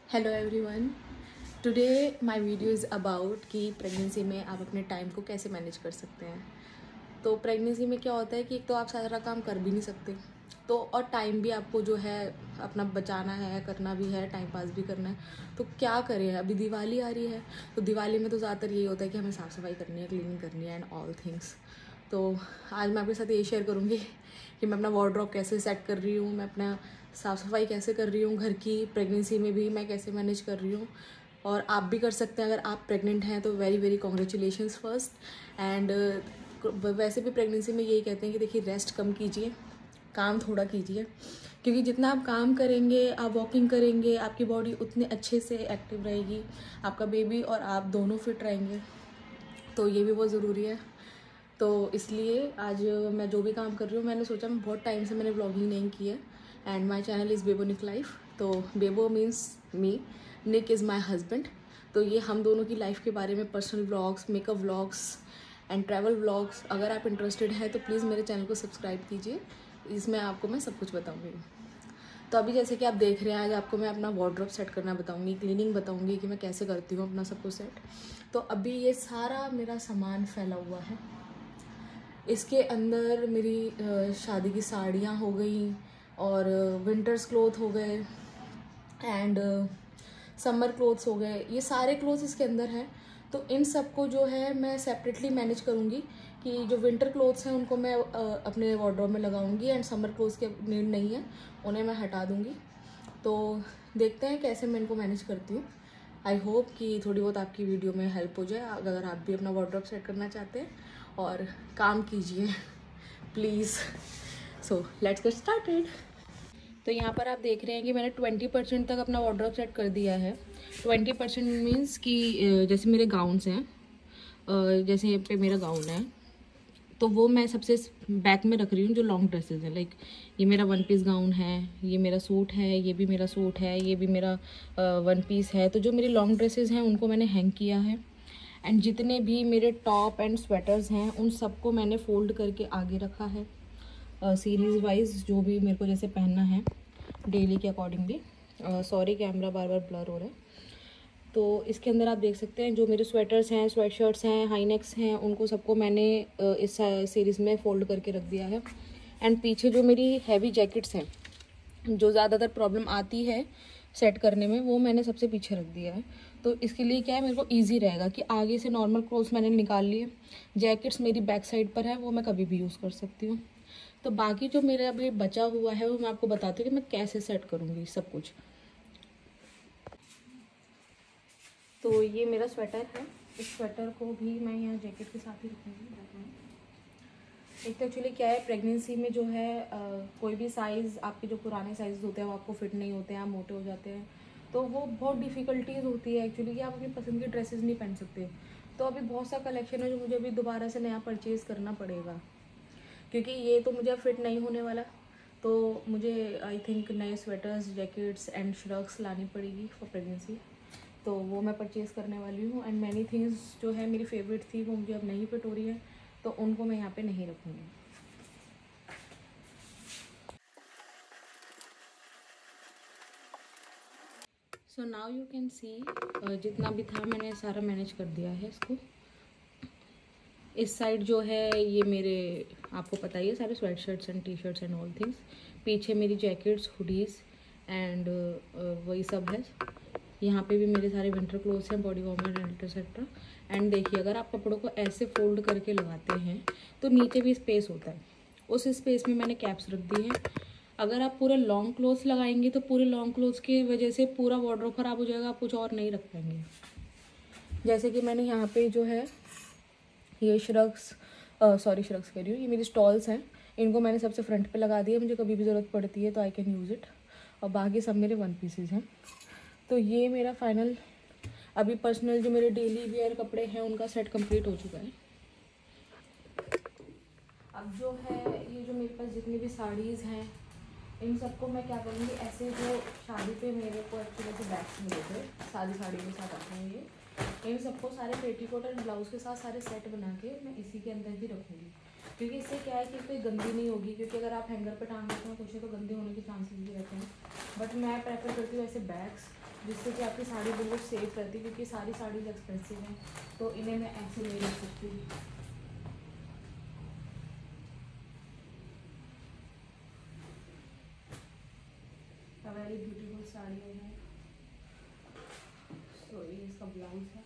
Hello everyone. Today my video is about कि pregnancy में आप अपने टाइम को कैसे मैनेज कर सकते हैं। तो प्रेगनेंसी में क्या होता है कि एक तो आप सारा काम कर भी नहीं सकते, तो और टाइम भी आपको जो है अपना बचाना है, करना भी है, टाइम पास भी करना है। तो क्या करें, अभी दिवाली आ रही है, तो दिवाली में तो ज़्यादातर यही होता है कि हमें साफ़ सफाई करनी है, क्लीनिंग करनी है एंड ऑल थिंग्स। तो आज मैं आपके साथ ये शेयर करूँगी कि मैं अपना वार्डरोब कैसे सेट कर रही हूँ, मैं अपना साफ़ सफाई कैसे कर रही हूँ, घर की प्रेगनेंसी में भी मैं कैसे मैनेज कर रही हूँ। और आप भी कर सकते हैं अगर आप प्रेग्नेंट हैं, तो very very congratulations first. And वैसे भी प्रेगनेंसी में यही कहते हैं कि देखिए रेस्ट कम कीजिए, काम थोड़ा कीजिए, क्योंकि जितना आप काम करेंगे, आप वॉकिंग करेंगे, आपकी बॉडी उतने अच्छे से एक्टिव रहेगी, आपका बेबी और आप दोनों फिट रहेंगे। तो ये भी बहुत ज़रूरी है। तो इसलिए आज मैं जो भी काम कर रही हूँ, मैंने सोचा, मैं बहुत टाइम से मैंने व्लॉगिंग नहीं की है and my channel is Bebo Nick life. तो Bebo means me, Nick is my husband. तो ये हम दोनों की लाइफ के बारे में personal vlogs, makeup vlogs and travel vlogs, अगर आप इंटरेस्टेड हैं तो प्लीज़ मेरे चैनल को सब्सक्राइब कीजिए। इसमें आपको मैं सब कुछ बताऊँगी। तो अभी जैसे कि आप देख रहे हैं, आज आपको मैं अपना वार्डरोब सेट करना बताऊंगी, क्लीनिंग बताऊंगी कि मैं कैसे करती हूँ अपना सब कुछ सेट। तो अभी ये सारा मेरा सामान फैला हुआ है, इसके अंदर मेरी शादी की साड़ियाँ हो गई और विंटर्स क्लोथ हो गए एंड समर क्लोथ्स हो गए, ये सारे क्लोथ्स इसके अंदर हैं। तो इन सबको जो है मैं सेपरेटली मैनेज करूँगी कि जो विंटर क्लोथ्स हैं उनको मैं अपने वार्डरोब में लगाऊंगी एंड समर क्लोथ्स के नीड नहीं है, उन्हें मैं हटा दूँगी। तो देखते हैं कैसे मैं इनको मैनेज करती हूँ। आई होप कि थोड़ी बहुत आपकी वीडियो में हेल्प हो जाए, अगर आप भी अपना वार्डरोब सेट करना चाहते हैं। और काम कीजिए please. So let's get started. तो यहाँ पर आप देख रहे हैं कि मैंने 20% तक अपना वार्डरोब सेट कर दिया है। 20% मीन्स कि जैसे मेरे गाउन्स हैं, जैसे यहाँ पे मेरा गाउन है, तो वो मैं सबसे बैक में रख रही हूँ। जो लॉन्ग ड्रेसेस हैं, लाइक ये मेरा वन पीस गाउन है, ये मेरा सूट है, ये भी मेरा सूट है, ये भी मेरा वन पीस है। तो जो मेरी लॉन्ग ड्रेसेस हैं उनको मैंने हैंग किया है एंड जितने भी मेरे टॉप एंड स्वेटर्स हैं उन सबको मैंने फोल्ड करके आगे रखा है, सीरीज़ वाइज जो भी मेरे को जैसे पहनना है डेली के अकॉर्डिंगली। सॉरी कैमरा बार बार ब्लर हो रहा है। तो इसके अंदर आप देख सकते हैं जो मेरे स्वेटर्स हैं, स्वेट शर्ट्स हैं, हाई नेक्स हैं, उनको सबको मैंने इस सीरीज़ में फ़ोल्ड करके रख दिया है। एंड पीछे जो मेरी हैवी जैकेट्स हैं, जो ज़्यादातर प्रॉब्लम आती है सेट करने में, वो मैंने सबसे पीछे रख दिया है। तो इसके लिए क्या है, मेरे को ईजी रहेगा कि आगे से नॉर्मल क्लोथ्स मैंने निकाल लिए, जैकेट्स मेरी बैक साइड पर है, वो मैं कभी भी यूज़ कर सकती हूँ। तो बाकी जो मेरे अभी बचा हुआ है वो मैं आपको बताती हूँ कि मैं कैसे सेट करूँगी सब कुछ। तो ये मेरा स्वेटर है, इस स्वेटर को भी मैं यहाँ जैकेट के साथ ही रखूँगी। एक तो एक्चुअली क्या है, प्रेगनेंसी में जो है कोई भी साइज़, आपके जो पुराने साइज़ होते हैं वो आपको फिट नहीं होते हैं, आप मोटे हो जाते हैं, तो वो बहुत डिफ़िकल्टीज़ होती है एक्चुअली कि आप अपनी पसंद की ड्रेसेस नहीं पहन सकते। तो अभी बहुत सा कलेक्शन है जो मुझे अभी दोबारा से नया परचेज़ करना पड़ेगा, क्योंकि ये तो मुझे फिट नहीं होने वाला। तो मुझे आई थिंक नए स्वेटर्स, जैकेट्स एंड श्रग्स लानी पड़ेगी फॉर प्रेगनेंसी। तो वो मैं परचेज़ करने वाली हूँ एंड मैनी थिंग्स जो है मेरी फेवरेट थी वो मुझे अब नहीं फिट हो रही है, तो उनको मैं यहाँ पे नहीं रखूँगी। So now you can see, जितना भी था मैंने सारा मैनेज कर दिया है इसको। इस साइड जो है ये मेरे, आपको पता ही है, सारे sweat shirts and T shirts and all things. पीछे मेरी जैकेट्स, हुडीज़ एंड वही सब है। यहाँ पे भी मेरे सारे विंटर क्लोथ्स हैं, body warmer and etcetera. And देखिए, अगर आप कपड़ों को ऐसे फोल्ड करके लगाते हैं तो नीचे भी स्पेस होता है, उस स्पेस में मैंने कैप्स रख दी है। अगर आप पूरे लॉन्ग क्लोथ्स लगाएंगे तो पूरे लॉन्ग क्लोथ्स की वजह से पूरा वार्डरोब ख़राब हो जाएगा, आप कुछ और नहीं रख पाएंगे। जैसे कि मैंने यहाँ पे जो है ये श्रग्स कह रही हूँ, ये मेरी स्टॉल्स हैं, इनको मैंने सबसे फ्रंट पे लगा दिया, मुझे कभी भी ज़रूरत पड़ती है तो आई कैन यूज़ इट। और बाकी सब मेरे वन पीसेज हैं। तो ये मेरा फाइनल अभी पर्सनल जो मेरे डेली वेयर कपड़े हैं उनका सेट कंप्लीट हो चुका है। अब जो है ये जो मेरे पास जितनी भी साड़ीज़ हैं, इन सबको मैं क्या करूँगी, ऐसे जो शादी पे मेरे को एक्चुअली से बैग्स मिले थे, सारी साड़ी के साथ आते हैं ये, इन सबको सारे पेटीकोट और ब्लाउज़ के साथ सारे सेट बना के मैं इसी के अंदर ही रखूँगी। क्योंकि इससे क्या है कि कोई गंदी नहीं होगी, क्योंकि अगर आप हैंगर पर टांग देते हैं कुछ तो गंदे होने के चांसेस भी रहते हैं। बट मैं प्रेफर करती हूँ ऐसे बैग्स जिससे कि आपकी साड़ी बिल्कुल सेफ रहती है, क्योंकि सारी साड़ीज एक्सपेंसिव हैं, तो इन्हें मैं ऐसे नहीं रख सकती। वेरी ब्यूटीफुल साड़ी है। तो ये इसका ब्लाउज है,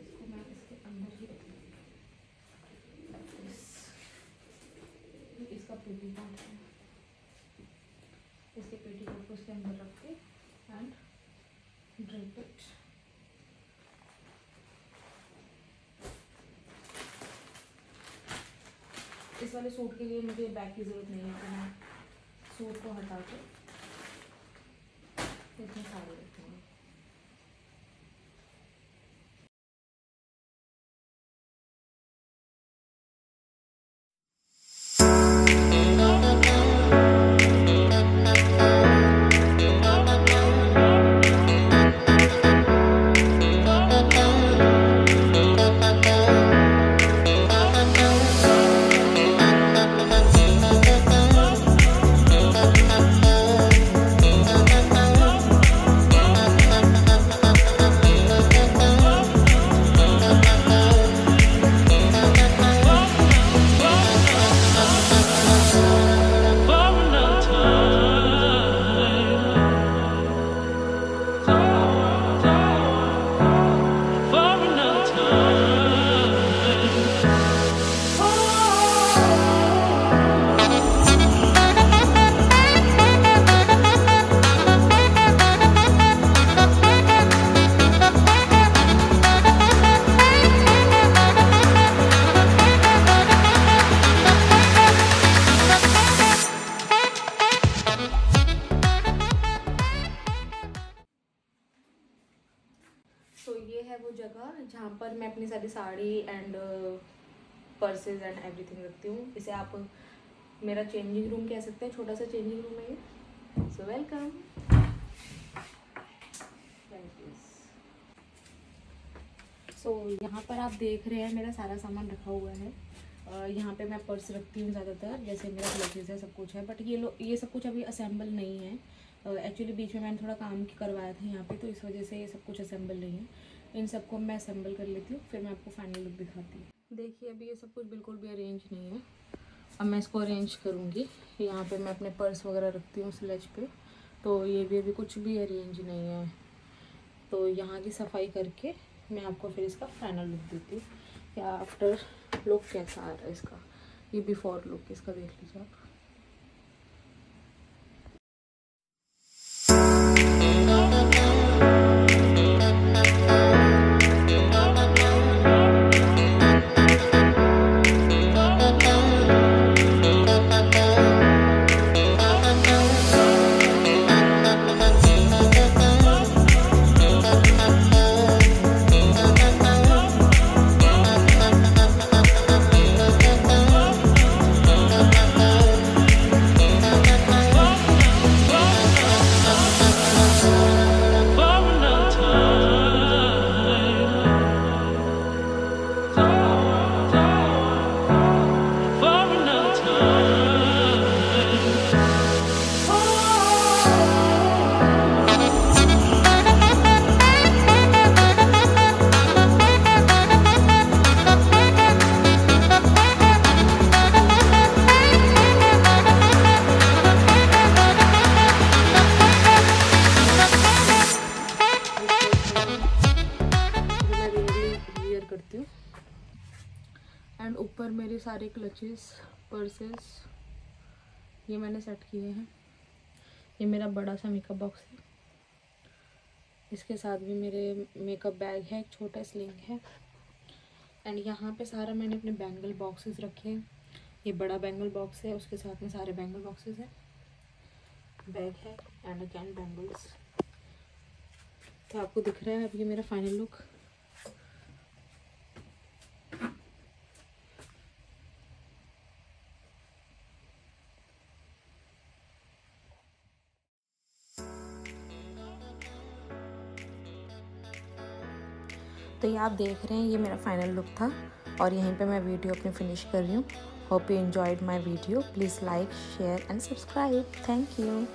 इसको मैं इसके अंदर ही रखूँगी। इसका पेटीकोट है, इसके पेटीकोट को इसके अंदर रख के एंड ड्रेप इट। इस वाले सूट के लिए मुझे बैग की ज़रूरत नहीं है, तो मैं सूट को हटा के इसमें साड़ी रखूँगी। तो ये है वो जगह जहाँ पर मैं अपनी सारी साड़ी एंड पर्सेज एंड एवरीथिंग रखती हूँ। इसे आप मेरा चेंजिंग रूम कह सकते हैं, छोटा सा चेंजिंग रूम है ये। So welcome. सो यहाँ पर आप देख रहे हैं मेरा सारा सामान रखा हुआ है। यहाँ पे मैं पर्स रखती हूँ ज़्यादातर, जैसे मेरा ग्लव्स है, सब कुछ है। बट ये सब कुछ अभी असेंबल नहीं है। एक्चुअली बीच में मैंने थोड़ा काम करवाया था यहाँ पे, तो इस वजह से ये सब कुछ असेंबल नहीं है। इन सबको मैं असेंबल कर लेती हूँ, फिर मैं आपको फाइनल लुक दिखाती हूँ। देखिए अभी ये सब कुछ बिल्कुल भी अरेंज नहीं है। अब मैं इसको अरेंज करूँगी। यहाँ पे मैं अपने पर्स वगैरह रखती हूँ स्लेज पे, तो ये भी अभी कुछ भी अरेंज नहीं है। तो यहाँ की सफाई करके मैं आपको फिर इसका फाइनल लुक देती हूँ, या आफ्टर लुक कैसा आ रहा है इसका। ये बिफोर लुक इसका देख लीजिए आप। करती हूँ एंड ऊपर मेरे सारे क्लचेस पर्सेस ये मैंने सेट किए हैं। ये मेरा बड़ा सा मेकअप बॉक्स है, इसके साथ भी मेरे मेकअप बैग है, एक छोटा स्लिंग है। एंड यहाँ पे सारा मैंने अपने बैंगल बॉक्सेस रखे हैं। ये बड़ा बैंगल बॉक्स है, उसके साथ में सारे बैंगल बॉक्सेस हैं, बैग है एंड अगेन बैंगल्स। तो आपको दिख रहा है अब ये मेरा फाइनल लुक। तो ये आप देख रहे हैं, ये मेरा फाइनल लुक था और यहीं पे मैं वीडियो अपनी फिनिश कर रही हूँ। Hope you enjoyed my video. Please like, share and subscribe. Thank you.